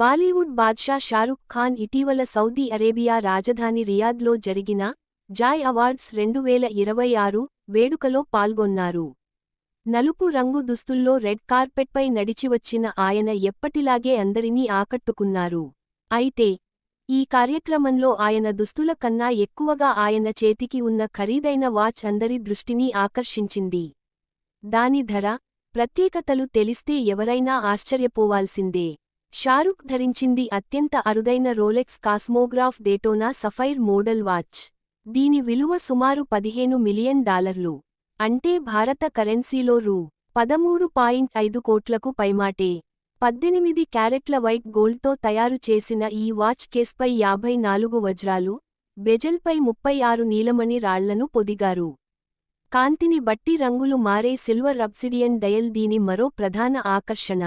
బాలీవుడ్ బాద్షా షారుఖ్ ఖాన్ ఇటీవల Saudi Arabia రాజధాని రియాద్లో జరిగిన జాయ్ అవార్డ్స్ 2026 వేడుకలో పాల్గొన్నారు. నలుపు రంగు దుస్తుల్లో రెడ్ కార్పెట్పై నడిచివచ్చిన ఆయన ఎప్పటిలాగే అందరినీ ఆకట్టుకున్నారు. అయితే ఈ కార్యక్రమంలో ఆయన దుస్తుల కన్నా ఎక్కువగా ఆయన చేతికి ఉన్న ఖరీదైన వాచ్ అందరి దృష్టిని ఆకర్షించింది. దాని ధర, ప్రత్యేకతలు తెలిస్తే ఎవరైనా ఆశ్చర్యపోవాల్సిందే. షారుఖ్ ధరించింది అత్యంత అరుదైన Rolex Cosmograph Daytona sapphire model watch. దీని విలువ సుమారు $15 మిలియన్. అంటే భారత కరెన్సీలో రూ. 13.5 కోట్లకు పైమాటే. 18 క్యారెట్ల వైట్ గోల్డ్తో తయారు చేసిన ఈ వాచ్ కేస్పై 54 వజ్రాలు, బెజల్పై 36 నీలమణి రాళ్లను పొదిగారు. కాంతిని బట్టి రంగులు మారే సిల్వర్ అబ్సిడియన్ డయల్ దీని మరో ప్రధాన ఆకర్షణ.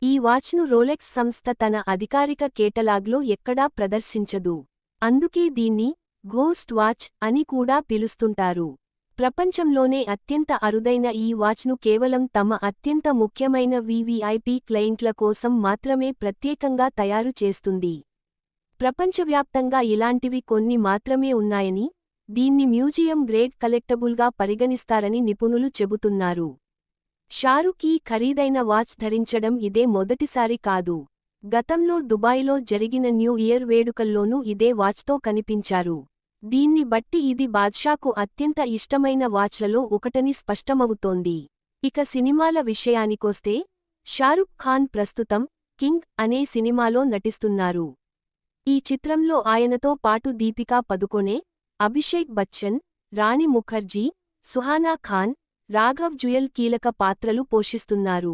ఈ వాచ్ను రోలెక్స్ సంస్థ తన అధికారిక కేటలాగ్లో ఎక్కడా ప్రదర్శించదు. అందుకే దీన్ని గోస్ట్ వాచ్ అని కూడా పిలుస్తుంటారు. ప్రపంచంలోనే అత్యంత అరుదైన ఈ వాచ్ను కేవలం తమ అత్యంత ముఖ్యమైన వీవీఐపీ క్లయింట్ల కోసం మాత్రమే ప్రత్యేకంగా తయారు చేస్తుంది. ప్రపంచవ్యాప్తంగా ఇలాంటివి కొన్ని మాత్రమే ఉన్నాయని, దీన్ని మ్యూజియం గ్రేడ్ కలెక్టబుల్గా పరిగణిస్తారని నిపుణులు చెబుతున్నారు. షారుఖ్ ఈ ఖరీదైన వాచ్ ధరించడం ఇదే మొదటిసారి కాదు. గతంలో దుబాయ్లో జరిగిన న్యూ ఇయర్ వేడుకల్లోనూ ఇదే వాచ్తో కనిపించారు. దీన్ని బట్టి ఇది బాద్షాకు అత్యంత ఇష్టమైన వాచ్లలో ఒకటని స్పష్టమవుతోంది. ఇక సినిమాల విషయానికొస్తే, షారుఖ్ ఖాన్ ప్రస్తుతం కింగ్ అనే సినిమాలో నటిస్తున్నారు. ఈ చిత్రంలో ఆయనతో పాటు దీపికా పదుకొనె, అభిషేక్ బచ్చన్, రాణి ముఖర్జీ, సుహానా ఖాన్, రాఘవ్ జుయల్ కీలక పాత్రలు పోషిస్తున్నారు.